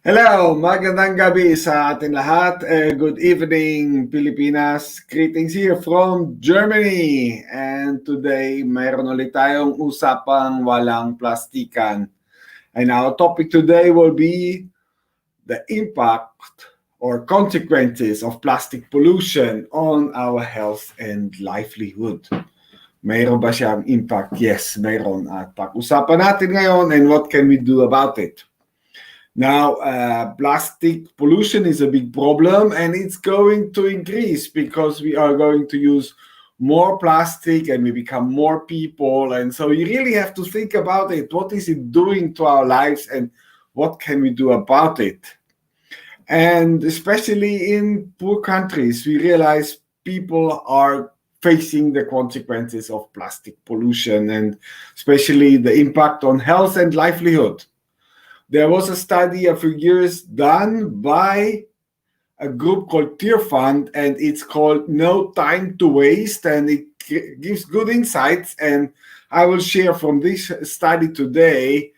Hello, magandang gabi sa atin lahat. Good evening, Pilipinas. Greetings here from Germany. And today, mayroon ulit tayong usapang walang plastikan. And our topic today will be the impact or consequences of plastic pollution on our health and livelihood. Mayroon ba siyang impact? Yes, mayroon. At pag-usapan natin ngayon and what can we do about it? Now, plastic pollution is a big problem and it's going to increase because we are going to use more plastic and we become more people. And so you really have to think about it. What is it doing to our lives and what can we do about it? And especially in poor countries, we realize people are facing the consequences of plastic pollution and especially the impact on health and livelihood. There was a study a few years done by a group called Tear Fund, and it's called No Time to Waste, and it gives good insights. And I will share from this study today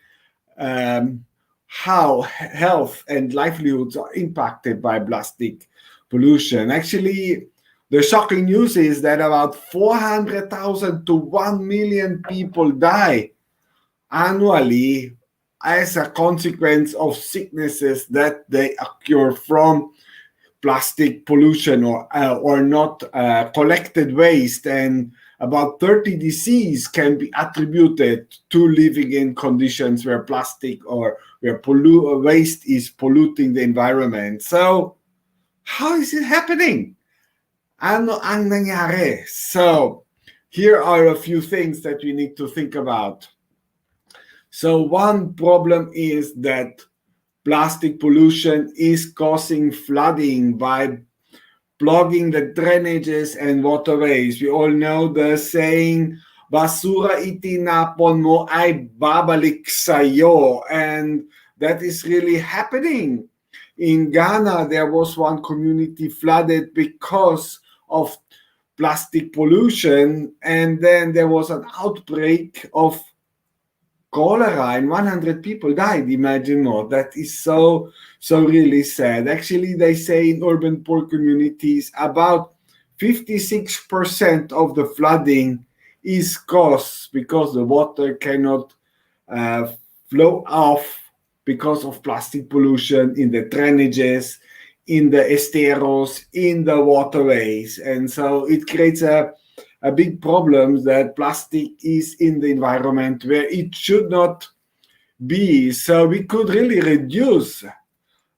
how health and livelihoods are impacted by plastic pollution. Actually, the shocking news is that about 400,000 to 1 million people die annually as a consequence of sicknesses that they occur from plastic pollution or not collected waste, and about 30 diseases can be attributed to living in conditions where plastic or where waste is polluting the environment. So how is it happening? Ano ang nangyari? So here are a few things that we need to think about. So one problem is that plastic pollution is causing flooding by plugging the drainages and waterways. We all know the saying, basura itinapon mo ay babalik sa'yo. And that is really happening. In Ghana, there was one community flooded because of plastic pollution. And then there was an outbreak of cholera and 100 people died. Imagine more. That is so really sad. Actually, they say in urban poor communities about 56% of the flooding is caused because the water cannot flow off because of plastic pollution in the drainages, in the esteros, in the waterways. And so it creates a big problem that plastic is in the environment where it should not be. So we could really reduce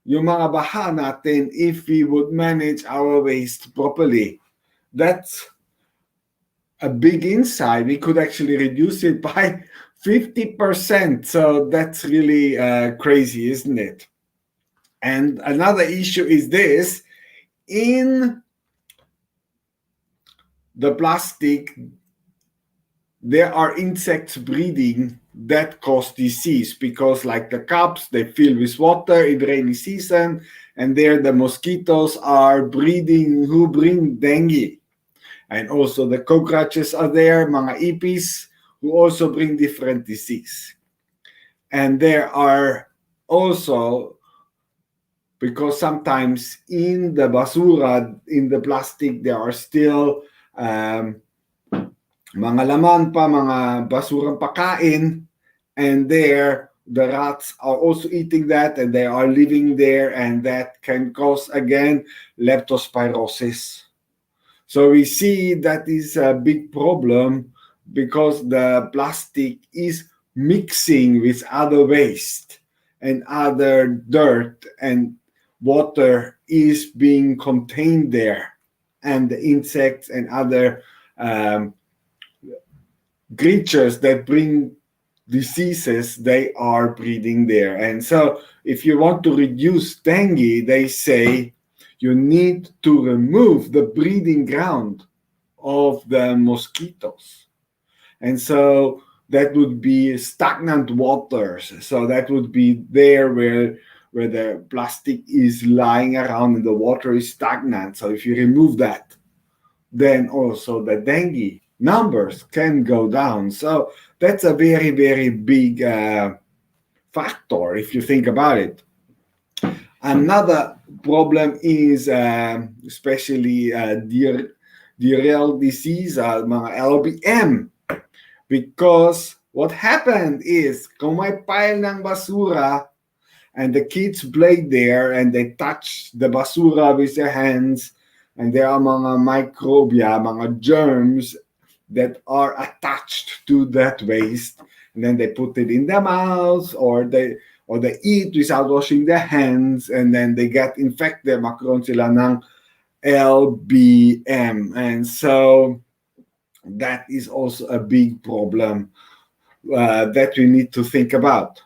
yung mga baha natin if we would manage our waste properly. That's a big insight. We could actually reduce it by 50%. So that's really crazy, isn't it? And another issue is this: in the plastic, there are insects breeding that cause disease because, like the cups, they fill with water in rainy season, and there the mosquitoes are breeding who bring dengue. And also the cockroaches are there, mga ipis, who also bring different disease. And there are also, because sometimes in the basura, in the plastic, there are still mga laman pa, mga basurang pakain, and there the rats are also eating that and they are living there, and that can cause again leptospirosis. So we see that is a big problem because the plastic is mixing with other waste and other dirt, and water is being contained there, and the insects and other creatures that bring diseases, they are breeding there. And so if you want to reduce dengue, they say you need to remove the breeding ground of the mosquitoes. And so that would be stagnant waters. So that would be there where the plastic is lying around and the water is stagnant. So if you remove that, then also the dengue numbers can go down. So that's a very, very big factor if you think about it. Another problem is especially diarrheal disease, mga LBM. Because what happened is, kung may pile ng basura and the kids played there and they touch the basura with their hands, and there are mga microbia, mga germs that are attached to that waste, and then they put it in their mouths, or they eat without washing their hands, and then they get infected, magkaroon sila ng LBM. And so that is also a big problem that we need to think about.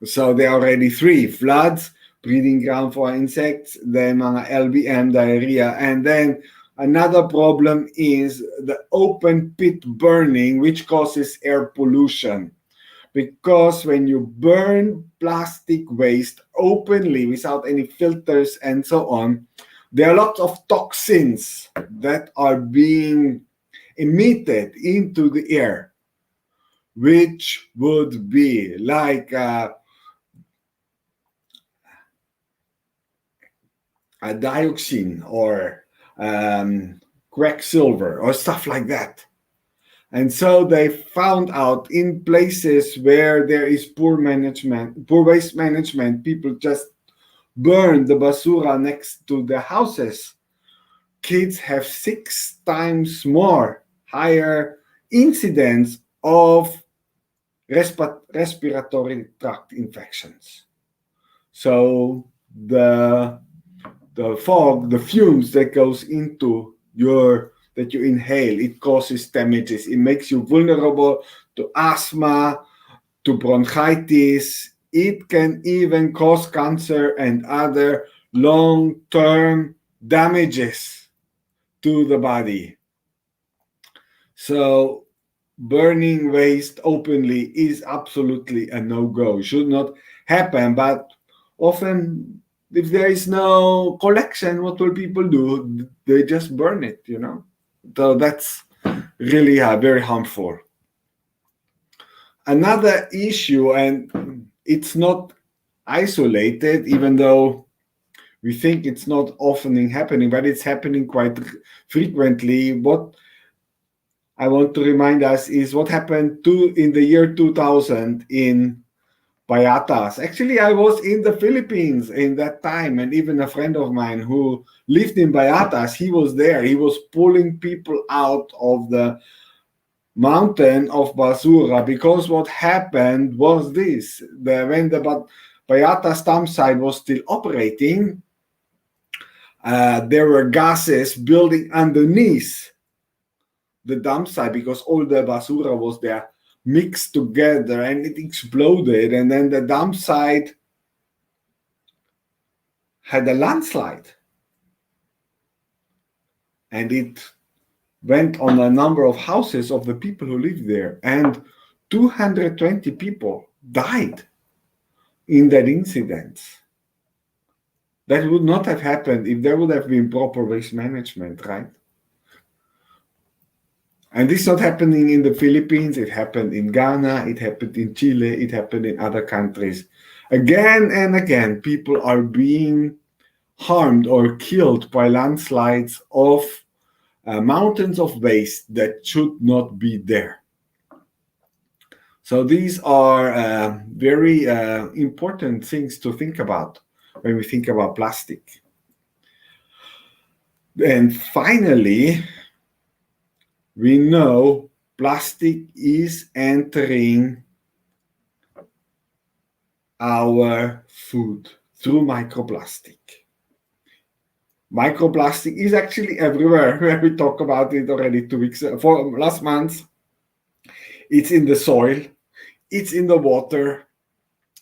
So there are already three: floods, breeding ground for insects, then mga LBM, diarrhea, and then another problem is the open pit burning, which causes air pollution. Because when you burn plastic waste openly without any filters and so on, there are lots of toxins that are being emitted into the air, which would be like a dioxin or quicksilver or stuff like that. And so they found out in places where there is poor management, poor waste management, people just burn the basura next to the houses. Kids have 6 times more higher incidence of respiratory tract infections. So the fog, the fumes that goes into that you inhale, it causes damages. It makes you vulnerable to asthma, to bronchitis. It can even cause cancer and other long-term damages to the body. So burning waste openly is absolutely a no-go. It should not happen, but often if there is no collection, what will people do? They just burn it, So that's really very harmful. Another issue, and it's not isolated, even though we think it's not often happening, but it's happening quite frequently. What I want to remind us is what happened in the year 2000 in Payatas. Actually, I was in the Philippines in that time, and even a friend of mine who lived in Payatas, he was there. He was pulling people out of the mountain of basura, because what happened was this: when the Payatas dump site was still operating, there were gases building underneath the dump site because all the basura was there mixed together, and it exploded, and then the dump site had a landslide, and it went on a number of houses of the people who lived there, and 220 people died in that incident. That would not have happened if there would have been proper waste management, right? And this is not happening in the Philippines. It happened in Ghana. It happened in Chile. It happened in other countries. Again and again, people are being harmed or killed by landslides of mountains of waste that should not be there. So these are very important things to think about when we think about plastic. And finally, we know plastic is entering our food through microplastic. Microplastic is actually everywhere. We talked about it already 2 weeks for last month. It's in the soil, it's in the water,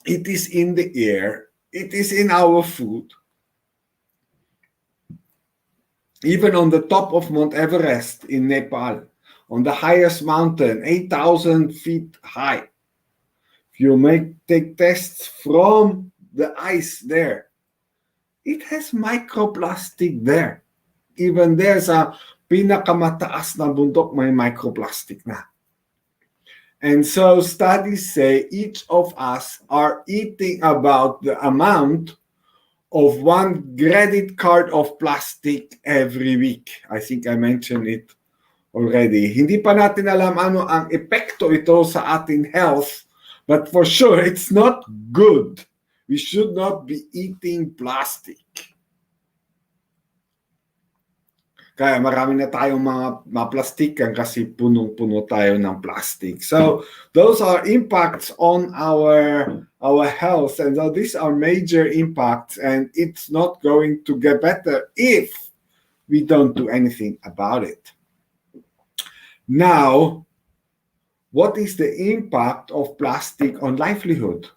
it is in the air, it is in our food. Even on the top of Mount Everest in Nepal, on the highest mountain, 8,000 feet high, if you take tests from the ice there, it has microplastic there. Even there's a pinakamataas na bundok, may microplastic na. And so studies say each of us are eating about the amount of one credit card of plastic every week. I think I mentioned it already. Hindi pa natin alam ano ang epekto ito sa ating health, but for sure, it's not good. We should not be eating plastic. Kaya marami na tayong mga plastikan kasi punong-puno tayo ng plastic. So those are impacts on our health, and so these are major impacts, and it's not going to get better if we don't do anything about it. Now, what is the impact of plastic on livelihood?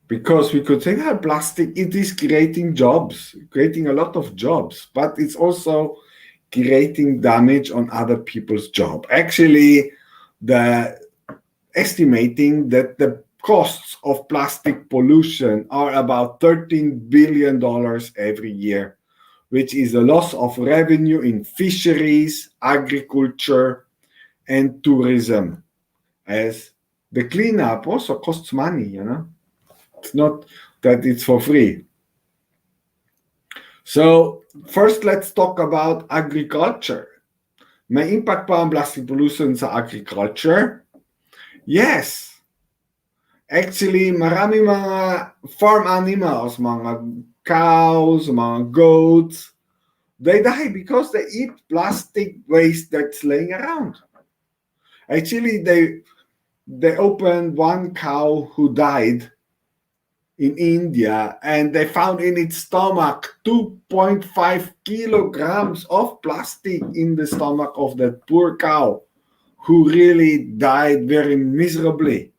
Because we could say that plastic, it is creating jobs, creating a lot of jobs, but it's also creating damage on other people's job. Actually, the estimating that the costs of plastic pollution are about $13 billion every year, which is a loss of revenue in fisheries, agriculture, and tourism. As the cleanup also costs money, you know. It's not that it's for free. So first, let's talk about agriculture. May impact pa ang plastic pollution sa agriculture? Yes. Actually, marami mga farm animals, mga cows, mga goats, they die because they eat plastic waste that's laying around. Actually, they opened one cow who died in India, and they found in its stomach 2.5 kilograms of plastic in the stomach of that poor cow who really died very miserably.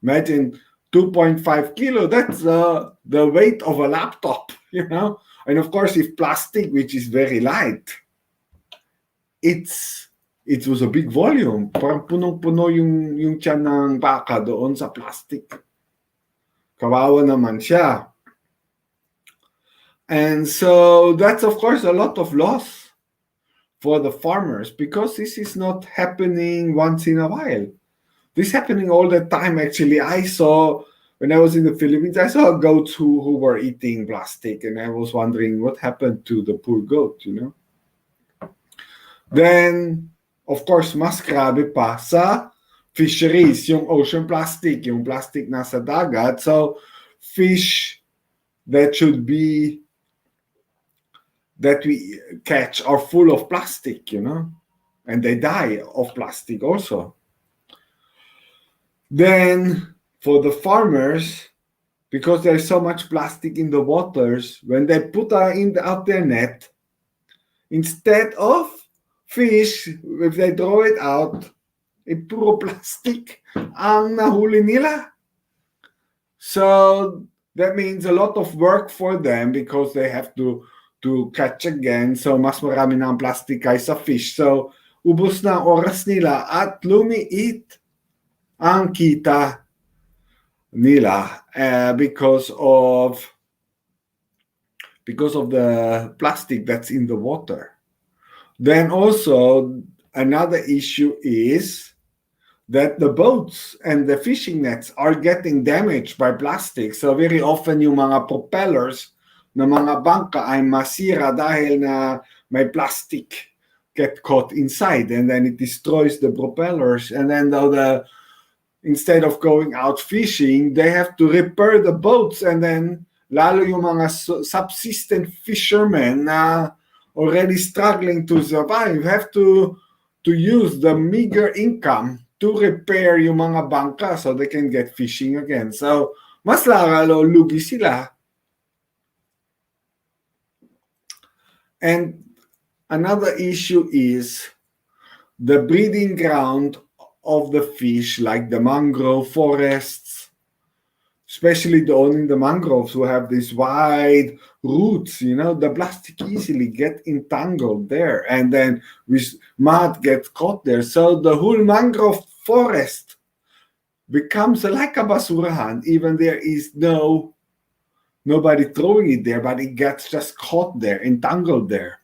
Imagine 2.5 kilo, that's the weight of a laptop, you know? And of course, if plastic, which is very light, it was a big volume. Parang punong-puno yung tiyan ng baka doon sa plastic. Kawawa naman siya. And so that's, of course, a lot of loss for the farmers because this is not happening once in a while. This is happening all the time, actually. I saw, when I was in the Philippines, I saw goats who were eating plastic, and I was wondering what happened to the poor goat, you know? Then, of course, mas grabe pa sa fisheries, yung ocean plastic, yung plastic nasa dagat. So, fish that we catch are full of plastic, you know, and they die of plastic also. Then, for the farmers, because there's so much plastic in the waters, when they put out their net, instead of fish, if they throw it out, puro plastic ang nahuli nila. So that means a lot of work for them because they have to catch again. So mas marami na ang plastic kaysa fish. So ubos na ang oras nila at lumiit ang kita nila because of the plastic that's in the water. Then also another issue is that the boats and the fishing nets are getting damaged by plastic. So very often yung mga propellers na mga bangka ay masira dahil na may plastic get caught inside, and then it destroys the propellers. And then instead of going out fishing, they have to repair the boats, and then lalo yung mga subsistence fishermen na already struggling to survive have to use the meager income to repair yung mga bangka so they can get fishing again. So, mas lalo lugi sila. And another issue is the breeding ground of the fish, like the mangrove forests, especially owning the mangroves who have these wide roots, you know, the plastic easily get entangled there, and then mud gets caught there. So the whole mangrove forest becomes like a basurahan, even there is nobody throwing it there, but it gets just caught there, entangled there.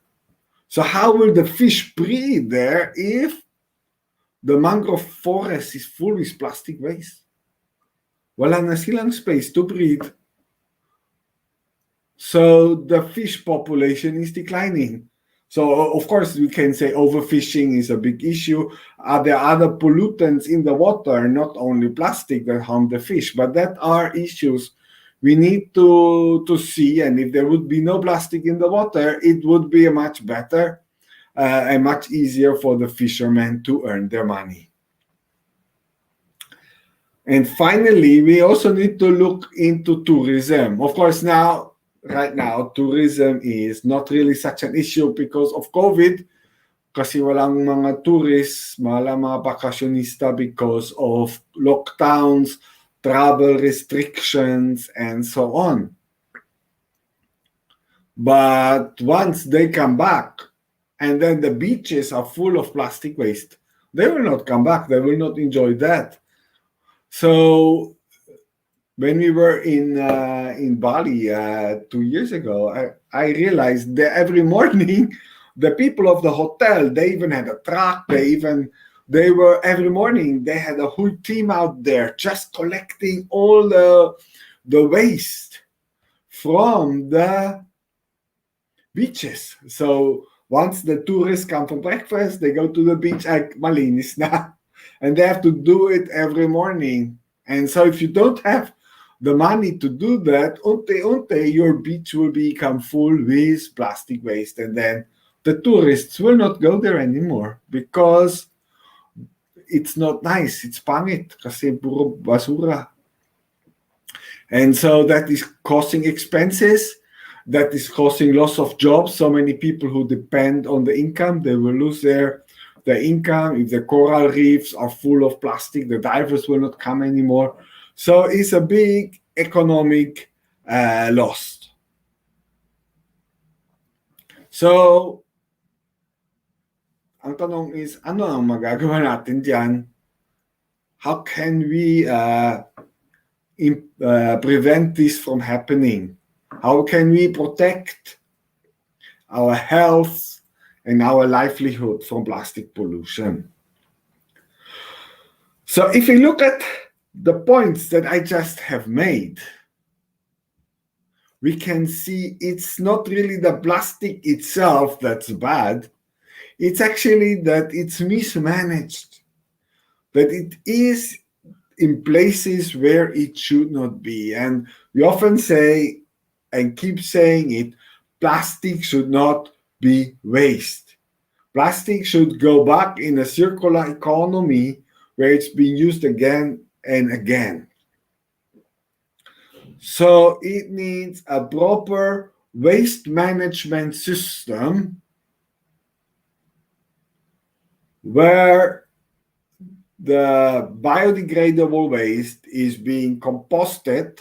So how will the fish breed there if the mangrove forest is full with plastic waste? wala na silang space to breathe. So the fish population is declining. So of course we can say overfishing is a big issue. Are there other pollutants in the water, not only plastic, that harm the fish? But that are issues we need to see. And if there would be no plastic in the water, it would be a much better and much easier for the fishermen to earn their money. And finally, we also need to look into tourism. Of course, right now, tourism is not really such an issue because of COVID. Kasi walang mga tourists, walang mga bakasyonista because of lockdowns, travel restrictions, and so on. But once they come back, and then the beaches are full of plastic waste, they will not come back. They will not enjoy that. So when we were in Bali 2 years ago, I realized that every morning the people of the hotel, they even had a truck. They were every morning they had a whole team out there just collecting all the waste from the beaches. So once the tourists come for breakfast, they go to the beach. Malinis na. And they have to do it every morning. And so if you don't have the money to do that, unte, your beach will become full with plastic waste. And then the tourists will not go there anymore because it's not nice. It's pangit kasi puro basura. And so that is causing expenses. That is causing loss of jobs. So many people who depend on the income, they will lose their income. If the coral reefs are full of plastic, the divers will not come anymore. So it's a big economic loss. So, ang tanong is, ano ang magagawa natin diyan? How can we prevent this from happening? How can we protect our health and our livelihood from plastic pollution? So if we look at the points that I just have made, we can see it's not really the plastic itself that's bad. It's actually that it's mismanaged, that it is in places where it should not be. And we often say, and keep saying it, plastic should not be waste. Plastic should go back in a circular economy where it's being used again and again. So it needs a proper waste management system where the biodegradable waste is being composted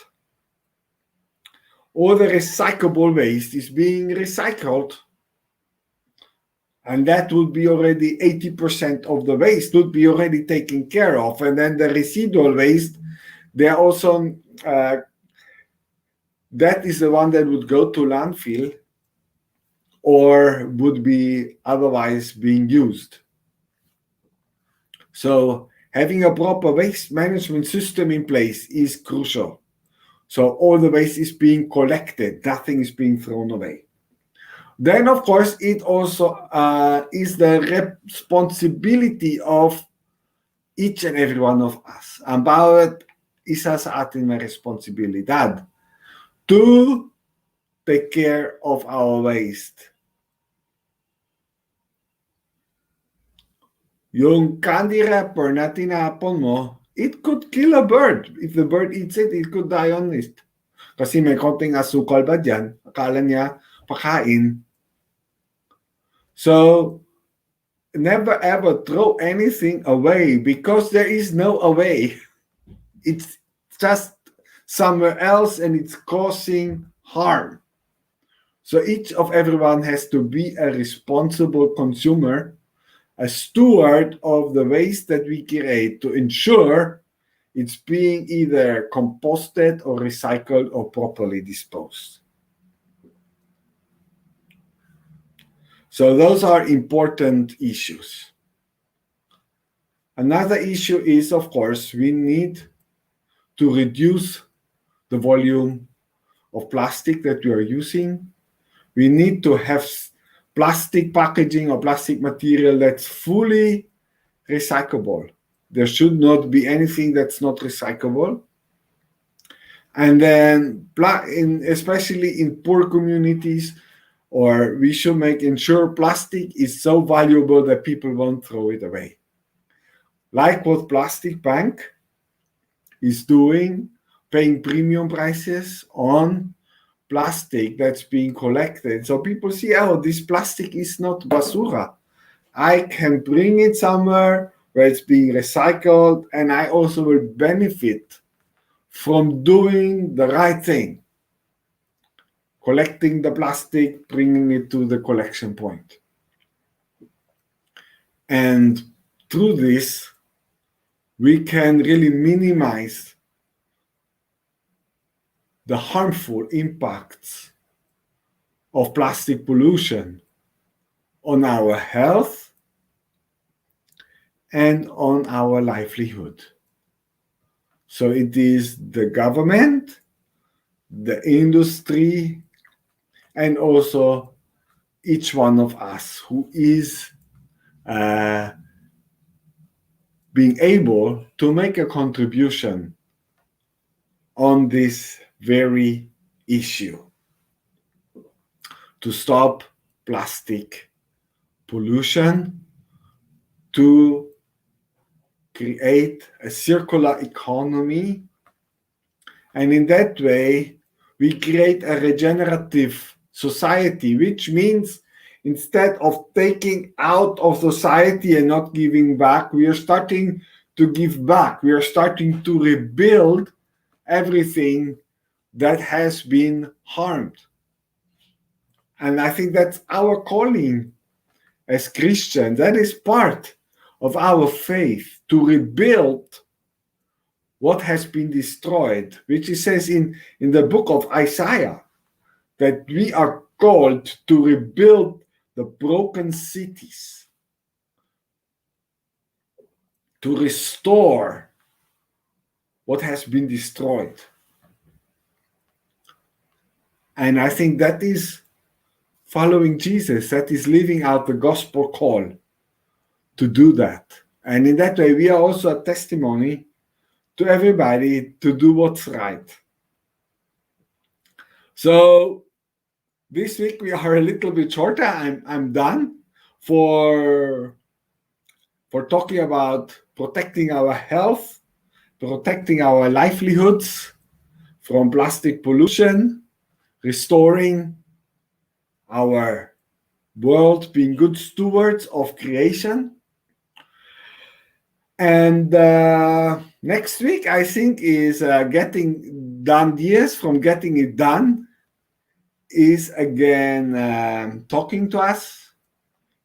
or the recyclable waste is being recycled. And that would be already 80% of the waste would be already taken care of. And then the residual waste, they're also, that is the one that would go to landfill or would be otherwise being used. So having a proper waste management system in place is crucial. So all the waste is being collected, nothing is being thrown away. Then, of course, it also is the responsibility of each and every one of us. Ang bawat isa sa atin may responsibilidad to take care of our waste. Yung candy wrapper na tinapon mo, it could kill a bird. If the bird eats it, it could die on it. Kasi may konting asukal ba dyan? Akala niya pakain. So, never ever throw anything away because there is no away. It's just somewhere else and it's causing harm. So each of everyone has to be a responsible consumer, a steward of the waste that we create to ensure it's being either composted or recycled or properly disposed. So those are important issues. Another issue is, of course, we need to reduce the volume of plastic that we are using. We need to have plastic packaging or plastic material that's fully recyclable. There should not be anything that's not recyclable. And then, especially in poor communities, or we should ensure plastic is so valuable that people won't throw it away. Like what Plastic Bank is doing, paying premium prices on plastic that's being collected. So people see, oh, this plastic is not basura. I can bring it somewhere where it's being recycled, and I also will benefit from doing the right thing. Collecting the plastic, bringing it to the collection point. And through this, we can really minimize the harmful impacts of plastic pollution on our health and on our livelihood. So it is the government, the industry, and also each one of us who is being able to make a contribution on this very issue to stop plastic pollution, to create a circular economy, and in that way we create a regenerative society, which means instead of taking out of society and not giving back, we are starting to give back. We are starting to rebuild everything that has been harmed. And I think that's our calling as Christians. That is part of our faith, to rebuild what has been destroyed, which it says in the book of Isaiah, that we are called to rebuild the broken cities, to restore what has been destroyed. And I think that is following Jesus, that is living out the gospel call to do that. And in that way, we are also a testimony to everybody to do what's right. So this week we are a little bit shorter. I'm done for talking about protecting our health, protecting our livelihoods from plastic pollution, restoring our world, being good stewards of creation. And next week, I think, is getting done. Years from getting it done is again talking to us.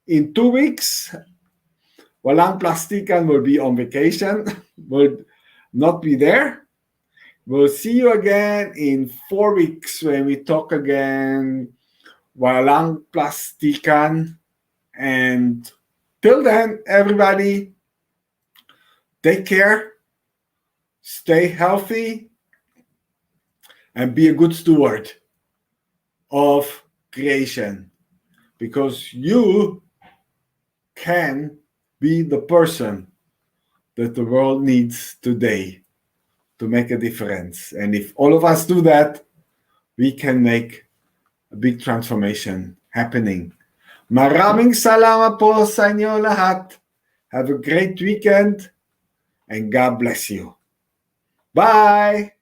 In 2 weeks, Walang Plastikan will be on vacation, will not be there. We'll see you again in 4 weeks when we talk again Walang Plastikan. And till then, everybody, take care, stay healthy, and be a good steward of creation, because you can be the person that the world needs today to make a difference. And if all of us do that, we can make a big transformation happening. Maraming salamat po sa inyo lahat. Have a great weekend and God bless you. Bye!